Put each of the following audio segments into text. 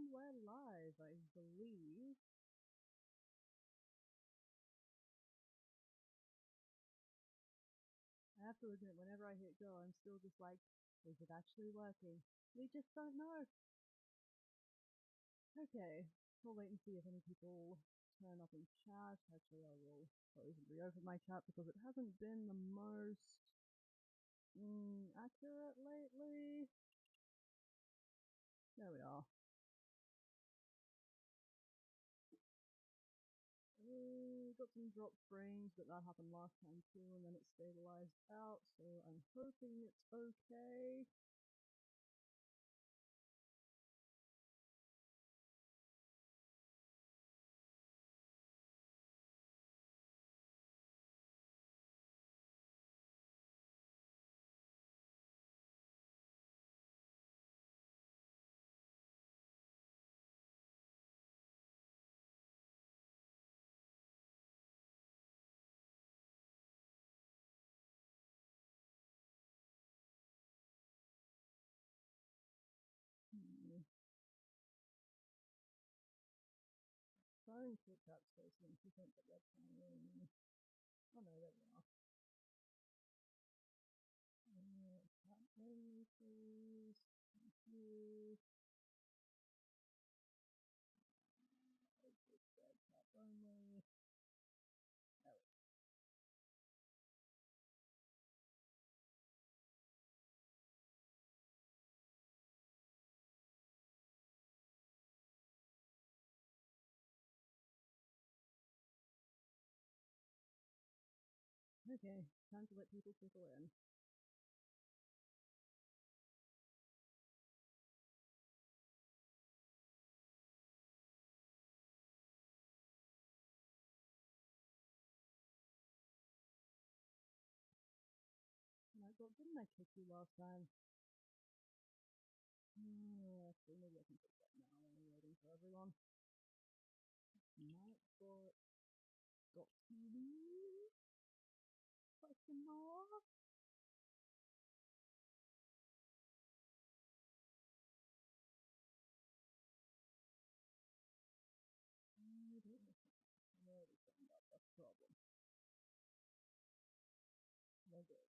we're live, I believe. I have to admit, whenever I hit go, I'm still just like, is it actually working? We just don't know. Okay, we'll wait and see if any people turn up in chat. Actually, I will close and reopen my chat because it hasn't been the most accurate lately. There we are. Got some drop frames, but that happened last time too, and then it stabilized out, so I'm hoping it's okay. Trying to put that space in to think that they're playing. Oh no, there we are. Chat only, please. Thank you. Chat only. There we go. Okay, time to let people trickle in. Oh my god, didn't I kick you last time? Actually, maybe I can fix that now while I'm waiting for everyone. Nightbot. Doki? Question mark? I don't know. I'm already setting up. That's the problem. There we go.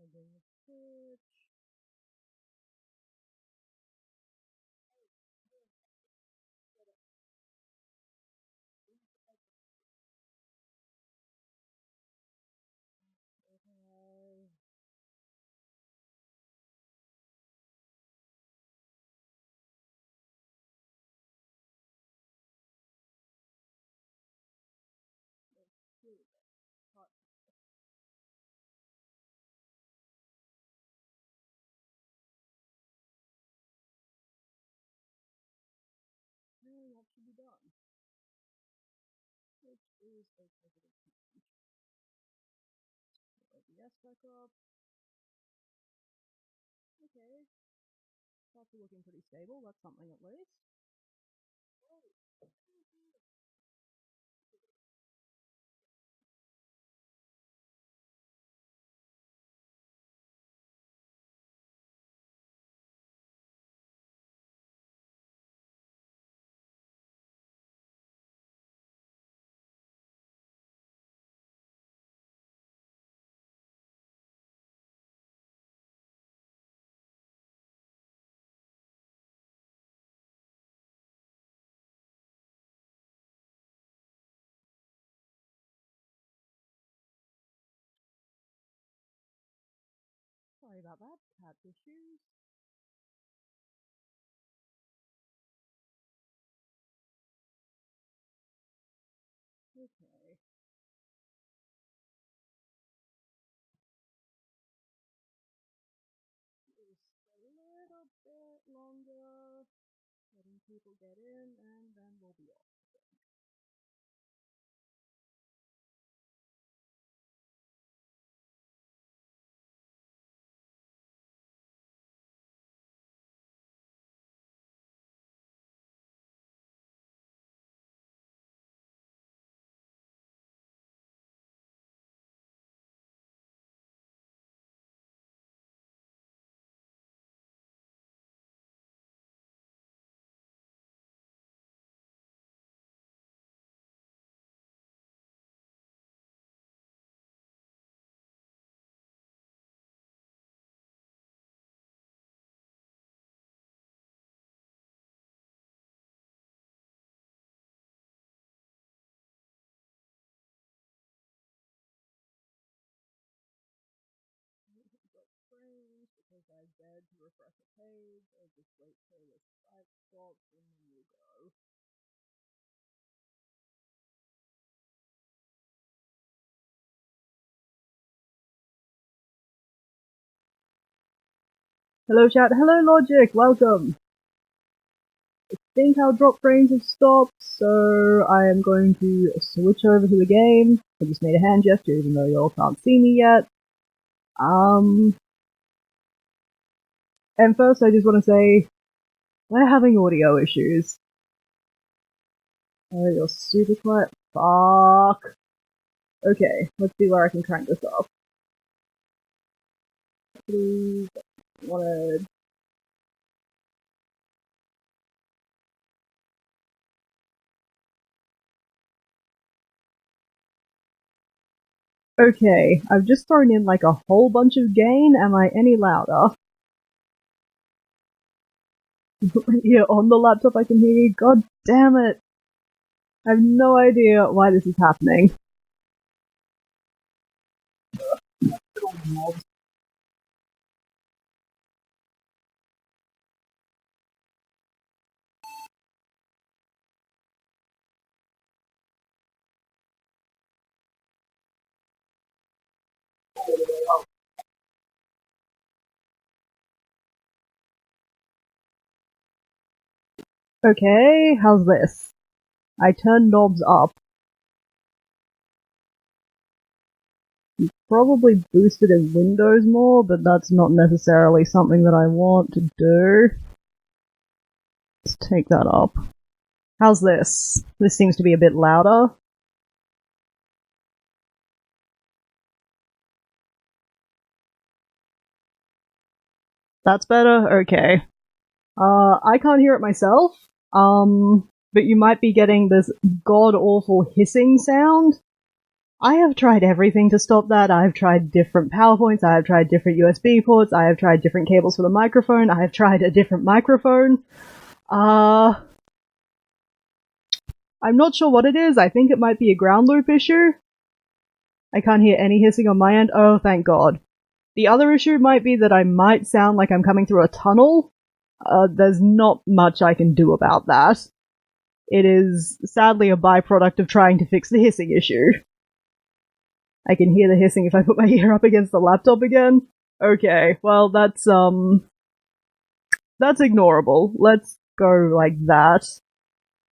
Ending the pitch. Okay. Here we go. And that should be done. Which is a positive change. Put OBS back up. Okay. That's looking pretty stable. That's something at least. Sorry about that. Cat issues. Okay. Just a little bit longer. Letting people get in, and then we'll be off. because I dared to refresh a page, I'll just wait till the site stops and then we'll go. Hello chat, hello Logic, welcome! I think our drop frames have stopped, so I am going to switch over to the game. I just made a hand gesture even though y'all can't see me yet. And first I just want to say, we're having audio issues. Oh, you're super quiet. Fuck. Okay, let's see where I can crank this up. Please, wanted. Okay, I've just thrown in like a whole bunch of gain. Am I any louder? Yeah, on the laptop I can hear you. God damn it. I have no idea why this is happening. Okay, how's this? I turned knobs up. Probably boosted in Windows more, but that's not necessarily something that I want to do. Let's take that up. How's this? This seems to be a bit louder. That's better? Okay. I can't hear it myself, but you might be getting this god-awful hissing sound. I have tried everything to stop that. I've tried different PowerPoints, I have tried different USB ports, I have tried different cables for the microphone, I have tried a different microphone. I'm not sure what it is. I think it might be a ground loop issue. I can't hear any hissing on my end. Oh, thank God. The other issue might be that I might sound like I'm coming through a tunnel. There's not much I can do about that. It is sadly a byproduct of trying to fix the hissing issue. I can hear the hissing if I put my ear up against the laptop again. Okay, well that's ignorable. Let's go like that.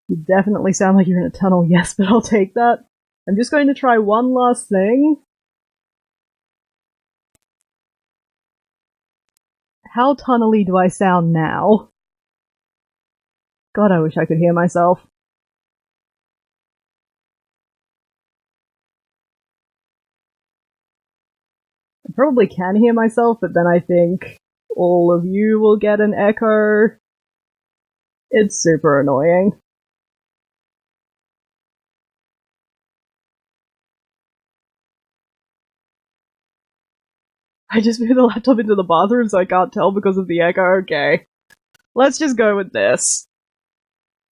You definitely sound like you're in a tunnel, yes, but I'll take that. I'm just going to try one last thing. How tunnely do I sound now? God, I wish I could hear myself. I probably can hear myself, but then I think all of you will get an echo. It's super annoying. I just moved the laptop into the bathroom so I can't tell because of the echo. Okay. Let's just go with this.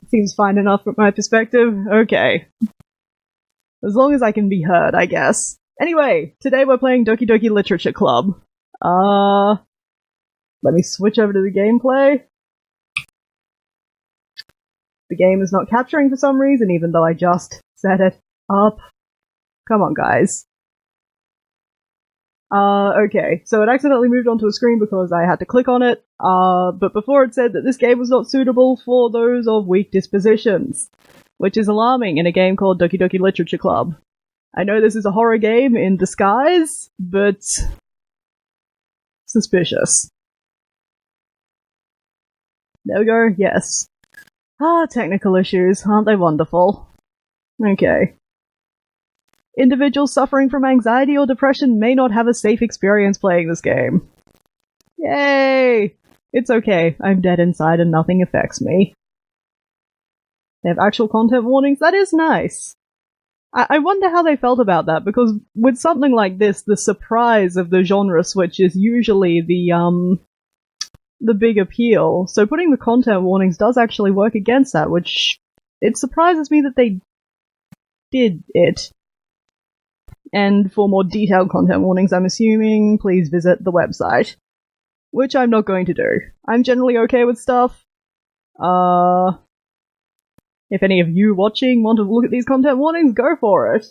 Seems fine enough from my perspective. Okay. As long as I can be heard, I guess. Anyway, today we're playing Doki Doki Literature Club. Let me switch over to the gameplay. The game is not capturing for some reason, even though I just set it up. Come on, guys. Okay, so it accidentally moved onto a screen because I had to click on it, but before it said that this game was not suitable for those of weak dispositions, which is alarming in a game called Doki Doki Literature Club. I know this is a horror game in disguise, but suspicious. There we go, yes. Technical issues, aren't they wonderful? Okay. Individuals suffering from anxiety or depression may not have a safe experience playing this game. Yay! It's okay, I'm dead inside and nothing affects me. They have actual content warnings? That is nice. I wonder how they felt about that, because with something like this, the surprise of the genre switch is usually the big appeal, so putting the content warnings does actually work against that, which it surprises me that they did it. And for more detailed content warnings, I'm assuming, please visit the website. which I'm not going to do. I'm generally okay with stuff. If any of you watching want to look at these content warnings, go for it.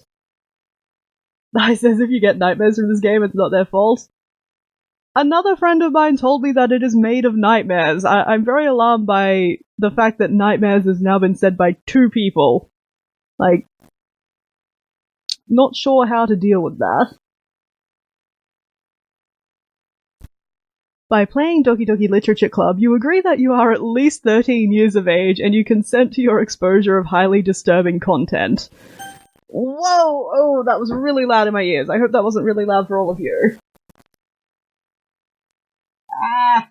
I says if you get nightmares from this game, it's not their fault. Another friend of mine told me that it is made of nightmares. I'm very alarmed by the fact that nightmares has now been said by 2 people. Like, not sure how to deal with that. By playing Doki Doki Literature Club, you agree that you are at least 13 years of age and you consent to your exposure of highly disturbing content. Whoa! Oh, that was really loud in my ears. I hope that wasn't really loud for all of you. Ah!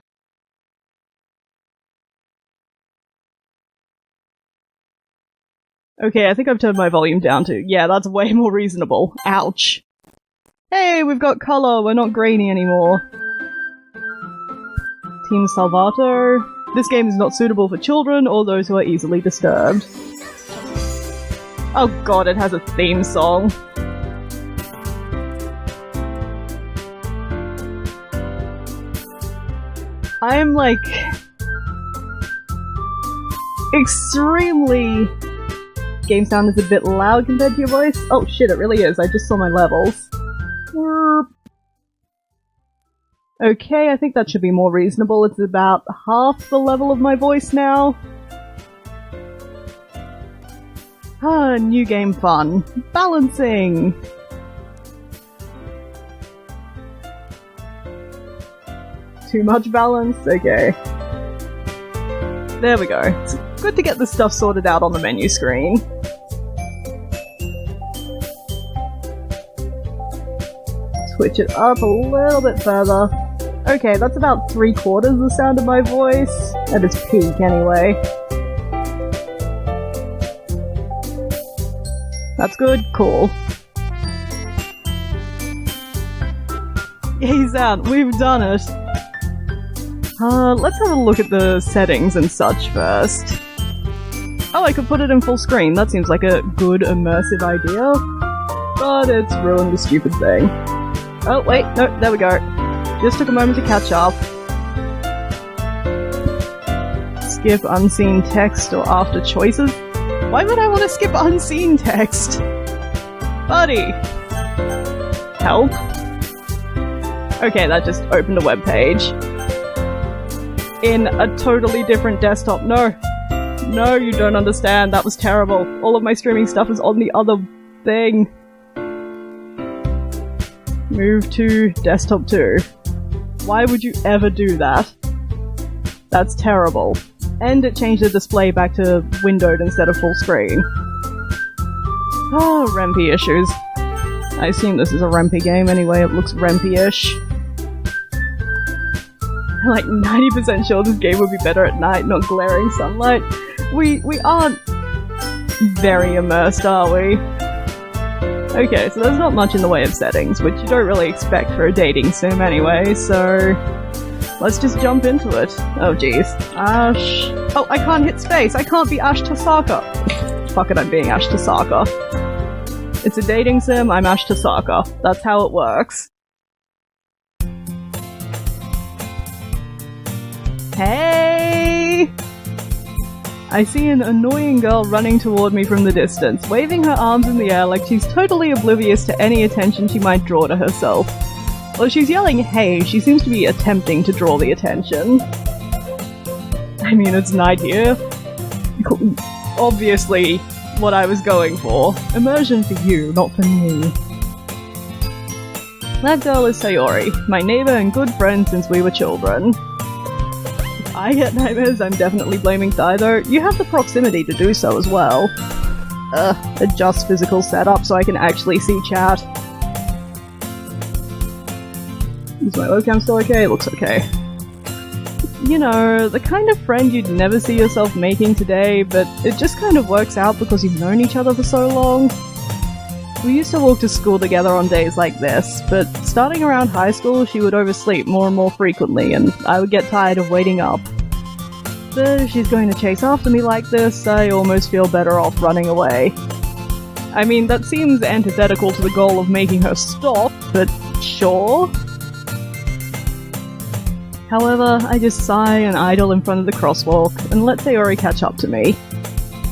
Okay, I think I've turned my volume down to. Yeah, that's way more reasonable. Ouch. Hey, we've got color, we're not grainy anymore. Team Salvato. This game is not suitable for children or those who are easily disturbed. Oh god, it has a theme song. I am like extremely. Game sound is a bit loud compared to your voice. Oh shit, it really is. I just saw my levels. Okay, I think that should be more reasonable. It's about half the level of my voice now. Ah, new game fun. Balancing! Too much balance? Okay. There we go. It's good to get this stuff sorted out on the menu screen. Switch it up a little bit further. Okay, that's about 3/4 the sound of my voice, at its peak anyway. That's good, cool. Yay sound, we've done it! Let's have a look at the settings and such first. Oh, I could put it in full screen, that seems like a good immersive idea. But it's ruined the stupid thing. Oh, wait, no, there we go. Just took a moment to catch up. Skip unseen text or after choices? Why would I want to skip unseen text? Buddy! Help? Okay, that just opened a web page. In a totally different desktop. No. No, you don't understand. That was terrible. All of my streaming stuff is on the other thing. Move to desktop 2. Why would you ever do that? That's terrible. And it changed the display back to windowed instead of full screen. Oh, rempy issues. I assume this is a rempy game anyway, it looks rempy-ish. I'm like 90% sure this game would be better at night, not glaring sunlight. We aren't very immersed, are we? Okay, so there's not much in the way of settings, which you don't really expect for a dating sim anyway, so let's just jump into it. Oh jeez. Ash. Oh, I can't hit space! I can't be Ash Tasaka! Fuck it, I'm being Ash Tasaka. It's a dating sim, I'm Ash Tasaka. That's how it works. Hey! I see an annoying girl running toward me from the distance, waving her arms in the air like she's totally oblivious to any attention she might draw to herself. While she's yelling hey, she seems to be attempting to draw the attention. I mean, it's night here. Obviously, what I was going for. Immersion for you, not for me. That girl is Sayori, my neighbor and good friend since we were children. If I get nightmares, I'm definitely blaming Thai though. You have the proximity to do so as well. Adjust physical setup so I can actually see chat. Is my webcam still okay? It looks okay. You know, the kind of friend you'd never see yourself making today, but it just kind of works out because you've known each other for so long. We used to walk to school together on days like this, but starting around high school she would oversleep more and more frequently and I would get tired of waiting up. But if she's going to chase after me like this, I almost feel better off running away. I mean, that seems antithetical to the goal of making her stop, but sure. However, I just sigh and idle in front of the crosswalk and let Sayori catch up to me.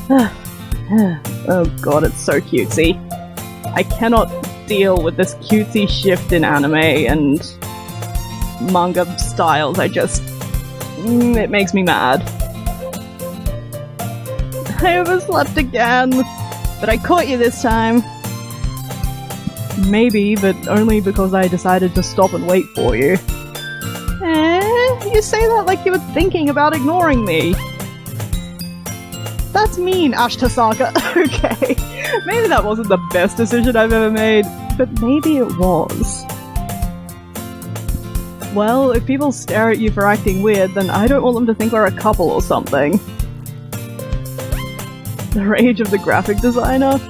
Oh god, it's so cutesy. I cannot deal with this cutesy shift in anime and manga styles. It makes me mad. I overslept again, but I caught you this time. Maybe, but only because I decided to stop and wait for you. You say that like you were thinking about ignoring me. That's mean, Ashtasaka. Okay, maybe that wasn't the best decision I've ever made, but maybe it was. Well, if people stare at you for acting weird, then I don't want them to think we're a couple or something. The rage of the graphic designer?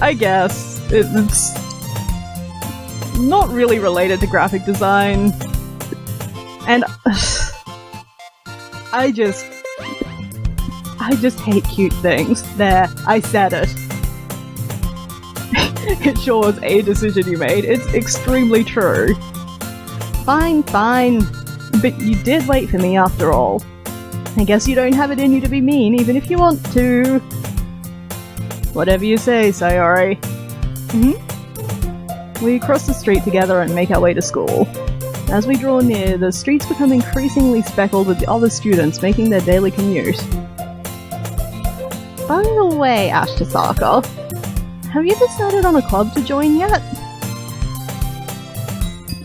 I guess. It's not really related to graphic design. And I just hate cute things. There, I said it. It sure was a decision you made. It's extremely true. Fine. But you did wait for me after all. I guess you don't have it in you to be mean, even if you want to. Whatever you say, Sayori. We cross the street together and make our way to school. As we draw near, the streets become increasingly speckled with the other students making their daily commute. By the way, Ashtasaka, have you decided on a club to join yet?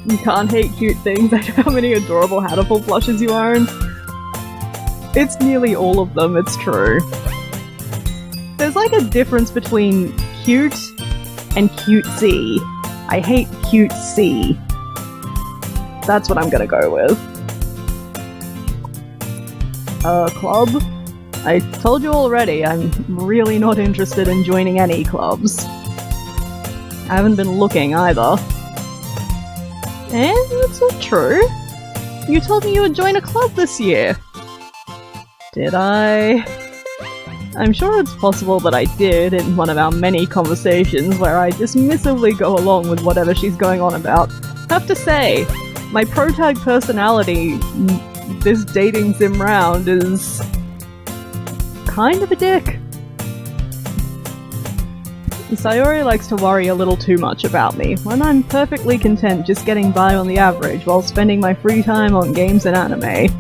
You can't hate cute things. I know how many adorable Hatterful plushes you own. It's nearly all of them, it's true. There's like a difference between cute and cutesy. I hate cutesy. That's what I'm gonna go with. Club? I told you already, I'm really not interested in joining any clubs. I haven't been looking either. That's not true. You told me you would join a club this year. Did I? I'm sure it's possible that I did in one of our many conversations where I dismissively go along with whatever she's going on about. Have to say, my protag personality, this dating sim round, is kind of a dick. Sayori likes to worry a little too much about me, when I'm perfectly content just getting by on the average while spending my free time on games and anime.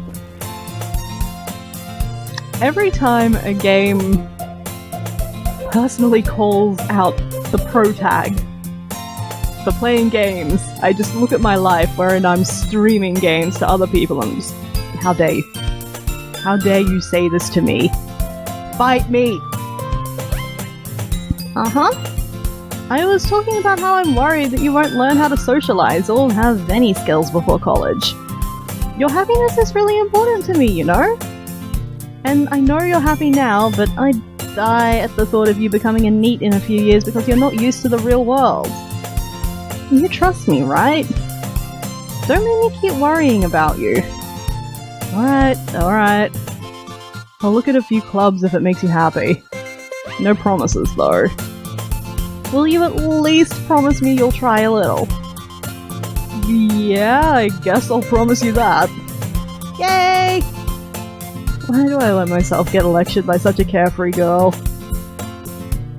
Every time a game personally calls out the protag for playing games, I just look at my life wherein I'm streaming games to other people and just, how dare you? How dare you say this to me? Fight me! I was talking about how I'm worried that you won't learn how to socialize or have any skills before college. Your happiness is really important to me, you know? And I know you're happy now, but I'd die at the thought of you becoming a NEET in a few years because you're not used to the real world. You trust me, right? Don't make me keep worrying about you. Alright. I'll look at a few clubs if it makes you happy. No promises, though. Will you at least promise me you'll try a little? Yeah, I guess I'll promise you that. Yay! Why do I let myself get lectured by such a carefree girl?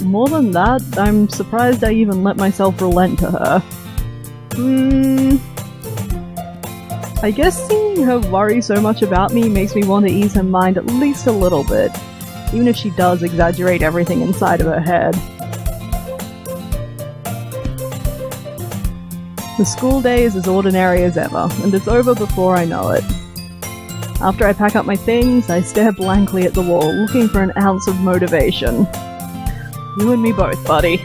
More than that, I'm surprised I even let myself relent to her. I guess seeing her worry so much about me makes me want to ease her mind at least a little bit, even if she does exaggerate everything inside of her head. The school day is as ordinary as ever, and it's over before I know it. After I pack up my things, I stare blankly at the wall, looking for an ounce of motivation. You and me both, buddy.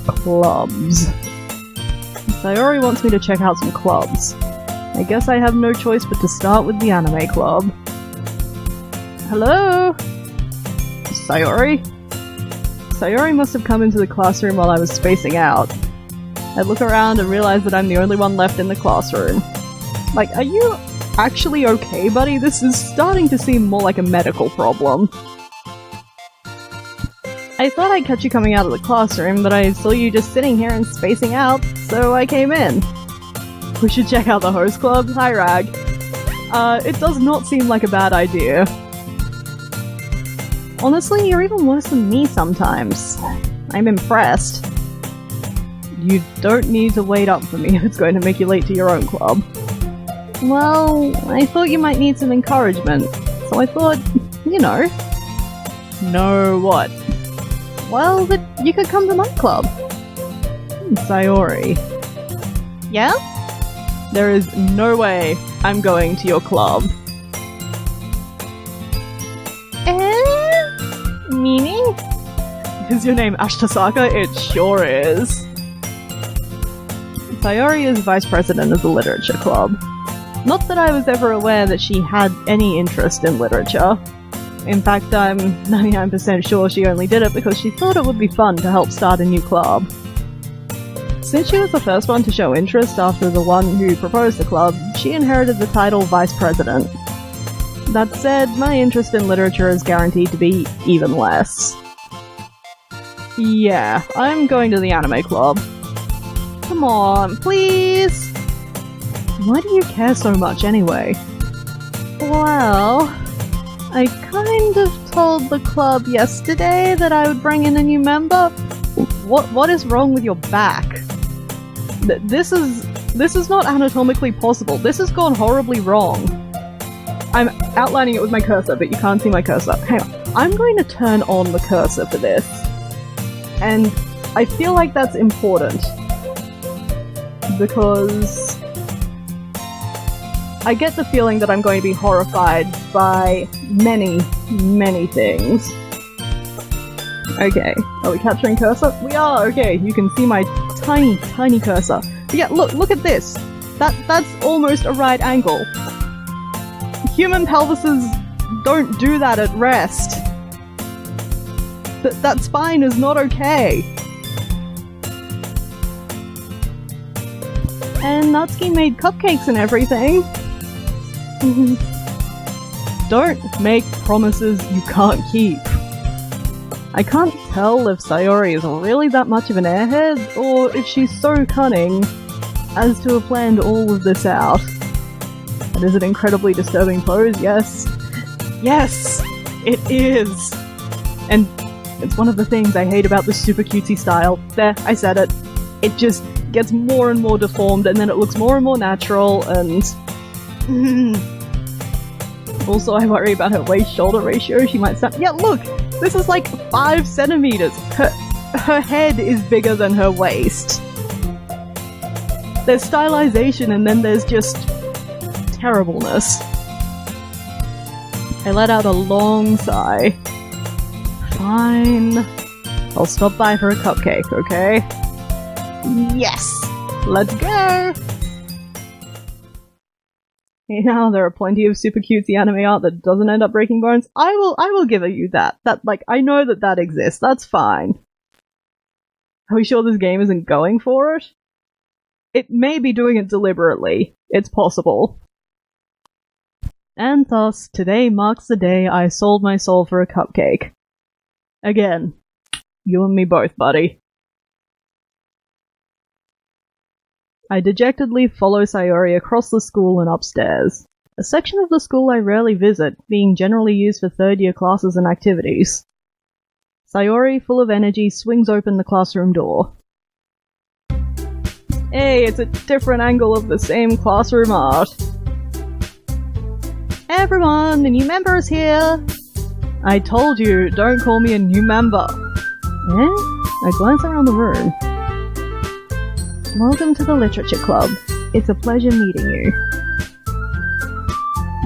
Clubs. Sayori wants me to check out some clubs. I guess I have no choice but to start with the anime club. Hello? Sayori? Sayori must have come into the classroom while I was spacing out. I look around and realize that I'm the only one left in the classroom. Like, are you actually okay, buddy? This is starting to seem more like a medical problem. I thought I'd catch you coming out of the classroom, but I saw you just sitting here and spacing out, so I came in. We should check out the host club. Hi, Rag. It does not seem like a bad idea. Honestly, you're even worse than me sometimes. I'm impressed. You don't need to wait up for me if it's going to make you late to your own club. Well, I thought you might need some encouragement, so I thought, you know. No what? Well, that you could come to my club. Sayori. Yeah? There is no way I'm going to your club. Meaning? Is your name Ashtasaka? It sure is. Sayori is vice president of the literature club. Not that I was ever aware that she had any interest in literature. In fact, I'm 99% sure she only did it because she thought it would be fun to help start a new club. Since she was the first one to show interest after the one who proposed the club, she inherited the title vice president. That said, my interest in literature is guaranteed to be even less. Yeah, I'm going to the anime club. Come on, please! Why do you care so much anyway? Well, I kind of told the club yesterday that I would bring in a new member. What is wrong with your back? This is not anatomically possible. This has gone horribly wrong. I'm outlining it with my cursor, but you can't see my cursor. Hang on. I'm going to turn on the cursor for this. And I feel like that's important. Because I get the feeling that I'm going to be horrified by many, many things. Okay, are we capturing cursor? We are! Okay, you can see my tiny, tiny cursor. But yeah, look at this! That's almost a right angle. Human pelvises don't do that at rest. That spine is not okay. And Natsuki made cupcakes and everything. Don't make promises you can't keep. I can't tell if Sayori is really that much of an airhead, or if she's so cunning as to have planned all of this out. It is an incredibly disturbing pose, yes. Yes! It is! And it's one of the things I hate about the super cutesy style. There, I said it. It just gets more and more deformed, and then it looks more and more natural, and... Also, I worry about her waist-shoulder ratio. She might snap. Yeah, look! This is like 5 centimeters! Her head is bigger than her waist. There's stylization, and then there's just... terribleness. I let out a long sigh. Fine. I'll stop by for a cupcake, okay? Yes! Let's go! Hey, now there are plenty of super cutesy anime art that doesn't end up breaking bones. I will give you that. I know that exists. That's fine. Are we sure this game isn't going for it? It may be doing it deliberately. It's possible. And thus, today marks the day I sold my soul for a cupcake. Again, you and me both, buddy. I dejectedly follow Sayori across the school and upstairs. A section of the school I rarely visit, being generally used for third-year classes and activities. Sayori, full of energy, swings open the classroom door. Hey, it's a different angle of the same classroom art. Hey everyone, the new member is here! I told you, don't call me a new member. I glance around the room. Welcome to the Literature Club. It's a pleasure meeting you.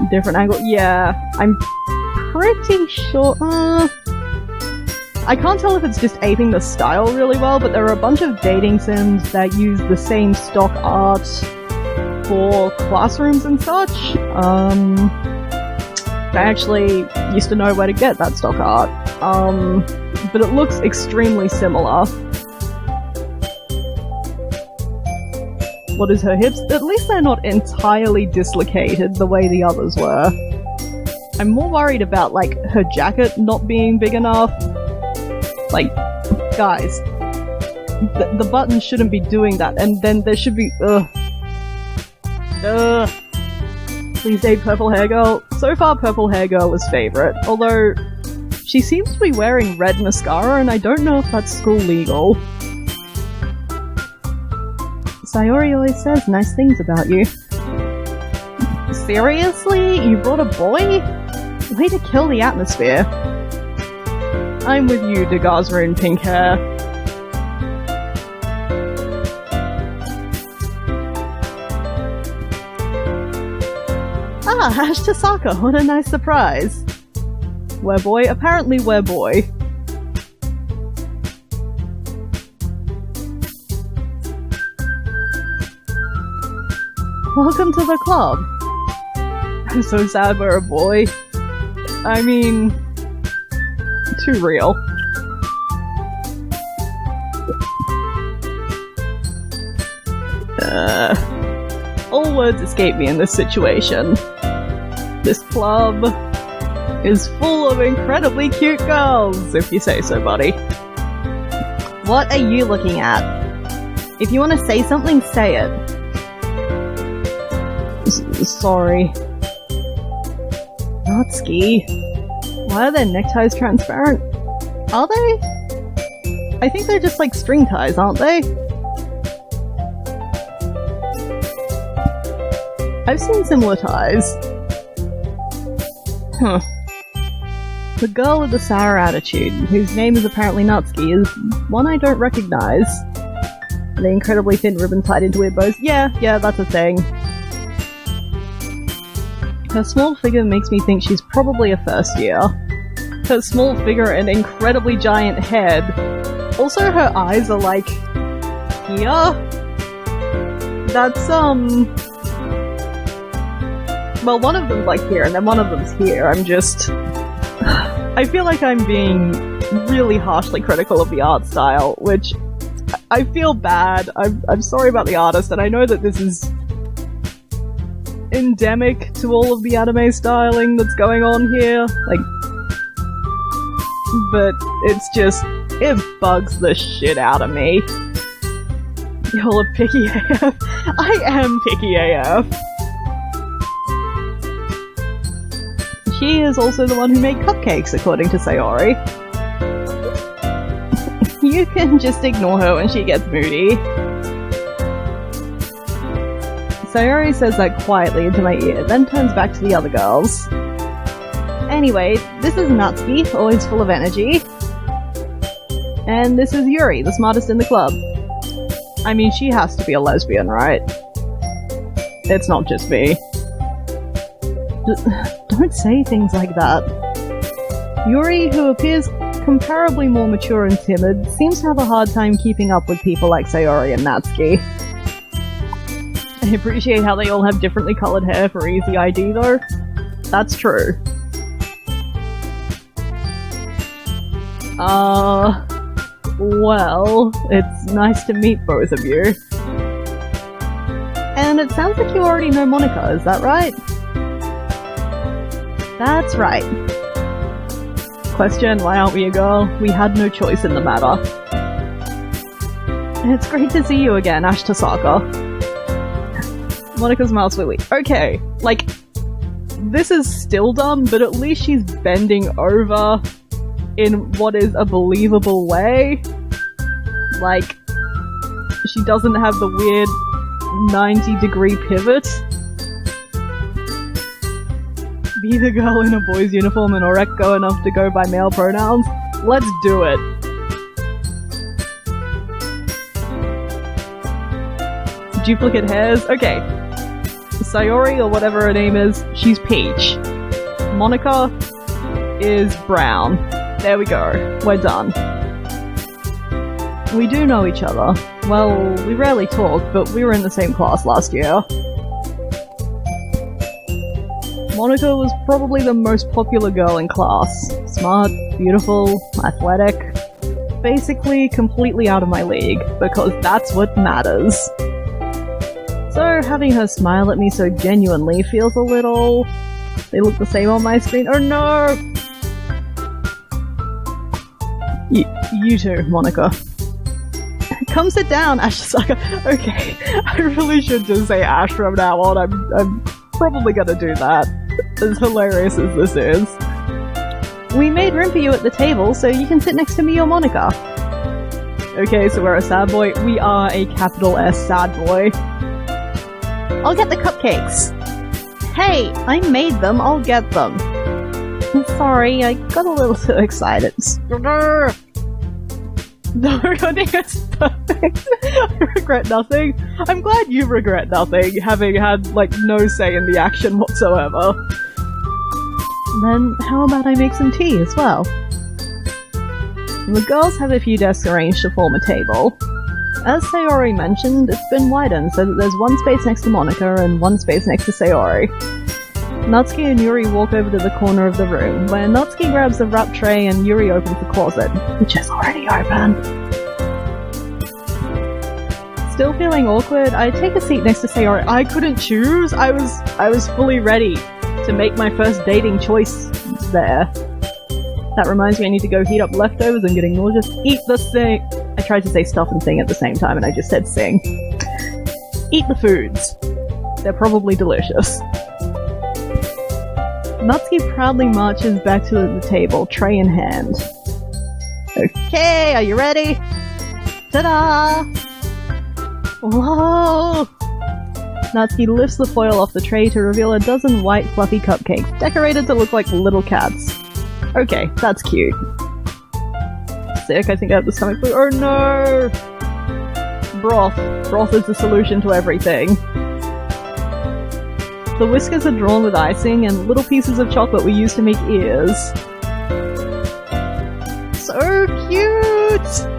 Different angle? Yeah, I'm pretty sure... I can't tell if it's just aping the style really well, but there are a bunch of dating sims that use the same stock art for classrooms and such. I actually used to know where to get that stock art. But it looks extremely similar. What is her hips? At least they're not entirely dislocated the way the others were. I'm more worried about, like, her jacket not being big enough. Like, guys, the button shouldn't be doing that, and then there should be, Ugh. Please date Purple Hair Girl. So far, Purple Hair Girl was favourite, although she seems to be wearing red mascara and I don't know if that's school legal. Sayori always says nice things about you. Seriously? You brought a boy? Way to kill the atmosphere. I'm with you, Degazra in pink hair. Ah, Ash Tasaka, what a nice surprise. Where boy? Apparently where boy. Welcome to the club. I'm so sad we're a boy. I mean, too real. All words escape me in this situation. This club is full of incredibly cute girls, if you say so, buddy. What are you looking at? If you want to say something, say it. Sorry. Natsuki. Why are their neckties transparent? Are they? I think they're just like string ties, aren't they? I've seen similar ties. Huh. The girl with the sour attitude, whose name is apparently Natsuki, is one I don't recognize. The incredibly thin ribbon tied into weird bows. Yeah, that's a thing. Her small figure makes me think she's probably a first year. Her small figure and incredibly giant head. Also, her eyes are like... here? That's, well, one of them's like here, and then one of them's here. I'm just... I feel like I'm being really harshly critical of the art style, which I feel bad. I'm sorry about the artist, and I know that this is endemic to all of the anime styling that's going on here. Like, but it's just, it bugs the shit out of me. Y'all are picky AF. I am picky AF. She is also the one who made cupcakes, according to Sayori. You can just ignore her when she gets moody. Sayori says that quietly into my ear, then turns back to the other girls. Anyway, this is Natsuki, always full of energy. And this is Yuri, the smartest in the club. I mean, she has to be a lesbian, right? It's not just me. Don't say things like that. Yuri, who appears comparably more mature and timid, seems to have a hard time keeping up with people like Sayori and Natsuki. I appreciate how they all have differently coloured hair for easy ID though. That's true. Well, it's nice to meet both of you. And it sounds like you already know Monica, is that right? That's right. Question, why aren't we a girl? We had no choice in the matter. It's great to see you again, Ash Tasaka. Monica's mouth sweetly. Okay, like, this is still dumb, but at least she's bending over in what is a believable way. Like, she doesn't have the weird 90-degree pivot. Be the girl in a boy's uniform and Orekko enough to go by male pronouns? Let's do it. Duplicate hairs? Okay. Sayori, or whatever her name is, she's peach. Monica is brown. There we go. We're done. We do know each other. Well, we rarely talk, but we were in the same class last year. Monica was probably the most popular girl in class. Smart, beautiful, athletic. Basically, completely out of my league, because that's what matters. So, having her smile at me so genuinely feels a little... They look the same on my screen. Oh no! You too, Monica. come sit down, Ashasaka. Okay, I really should just say Ash from now on. I'm probably gonna do that, as hilarious as this is. We made room for you at the table, so you can sit next to me or Monica. Okay, so we're a sad boy. We are a capital S sad boy. I'll get the cupcakes. Hey, I made them, I'll get them. I'm sorry, I got a little too excited. No, I think it's perfect. I regret nothing. I'm glad you regret nothing, having had, like, no say in the action whatsoever. Then, how about I make some tea as well? The girls have a few desks arranged to form a table. As Sayori mentioned, it's been widened so that there's one space next to Monica and one space next to Sayori. Natsuki and Yuri walk over to the corner of the room, where Natsuki grabs the wrap tray and Yuri opens the closet, which is already open. Still feeling awkward, I take a seat next to Sayori. I couldn't choose! I was fully ready to make my first dating choice there. That reminds me I need to go heat up leftovers, I'm getting nauseous. Eat the thing! I tried to say stuff and thing at the same time and I just said sing. Eat the foods. They're probably delicious. Natsuki proudly marches back to the table, tray in hand. Okay, are you ready? Ta-da! Whoa! Natsuki lifts the foil off the tray to reveal a dozen white fluffy cupcakes, decorated to look like little cats. Okay, that's cute. Sick, I think I have the stomach flu. Oh no! Broth. Broth is the solution to everything. The whiskers are drawn with icing, and little pieces of chocolate were used to make ears. So cute!